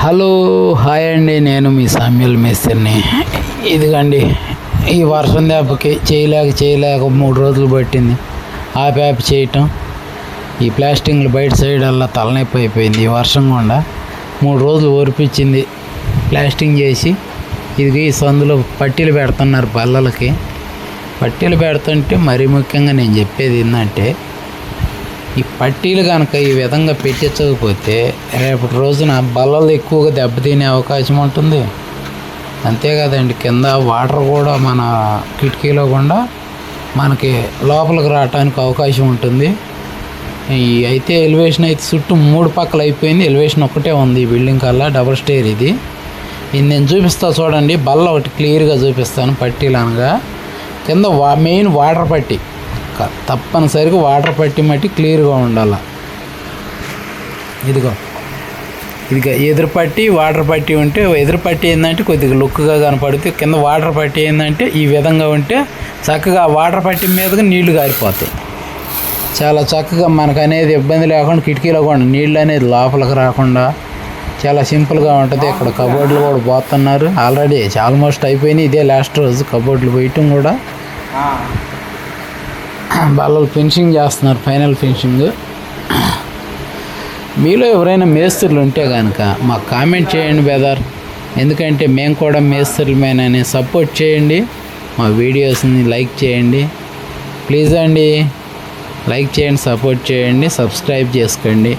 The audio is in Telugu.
హలో హాయ్ అండి, నేను మీ సామ్యుల్ మేస్త్రిని. ఇదిగండి ఈ వర్షం దెబ్బకి చేయలేక 3 రోజులు పట్టింది ఆపి చేయటం. ఈ ప్లాస్టింగ్లు బయట సైడ్ అలా తలనొప్పి అయిపోయింది. ఈ వర్షం కూడా 3 రోజులు ఓర్పించింది ప్లాస్టింగ్ చేసి. ఇది ఈ సందులో పట్టీలు పెడుతున్నారు బల్లలకి. పట్టీలు పెడుతుంటే మరీ ముఖ్యంగా నేను చెప్పేది ఏంటంటే, ఈ పట్టీలు కనుక ఈ విధంగా పెట్టించకపోతే రేపటి రోజున బల్లలు ఎక్కువగా దెబ్బతినే అవకాశం ఉంటుంది. అంతే కదండి, కింద వాటర్ కూడా మన కిటికీలో కూడా మనకి లోపలికి రావడానికి అవకాశం ఉంటుంది. ఈ అయితే ఎలివేషన్ అయితే చుట్టూ 3 పక్కలు అయిపోయింది. ఎలివేషన్ ఒక్కటే ఉంది ఈ బిల్డింగ్ కల్లా, డబుల్ స్టేర్ ఇది నేను చూపిస్తా చూడండి. బల్ల ఒకటి క్లియర్గా చూపిస్తాను. పట్టీలు అనగా కింద మెయిన్ వాటర్ పట్టీ, తప్పనిసరిగా వాటర్ పట్టి మట్టి క్లియర్గా ఉండాలి. ఇదిగో ఎదురు పట్టి వాటర్ పట్టి ఉంటే, ఎదురు పట్టి ఏంటంటే కొద్దిగా లుక్గా కనపడుతుంది. కింద వాటర్ పట్టి ఏంటంటే ఈ విధంగా ఉంటే చక్కగా వాటర్ పట్టి మీదగా నీళ్లు కారిపోతాయి. చాలా చక్కగా మనకు అనేది ఇబ్బంది లేకుండా కిటికీలో కూడా నీళ్ళు అనేది లోపలికి రాకుండా చాలా సింపుల్గా ఉంటుంది. ఇక్కడ కబోర్డులు కూడా పోతున్నారు. ఆల్రెడీ ఆల్మోస్ట్ అయిపోయినాయి. ఇదే లాస్ట్ రోజు కబోర్డులు పోయటం కూడా. బల్లలు ఫినిషింగ్ చేస్తున్నారు, ఫైనల్ ఫినిషింగ్. మీలో ఎవరైనా మేస్త్రులు ఉంటే కనుక మాకు కామెంట్ చేయండి బ్రదర్. ఎందుకంటే మేము కూడా మేస్త్రులమేనని సపోర్ట్ చేయండి. మా వీడియోస్ని లైక్ చేయండి ప్లీజ్ అండి. లైక్ చేయండి, సపోర్ట్ చేయండి, సబ్స్క్రైబ్ చేసుకోండి.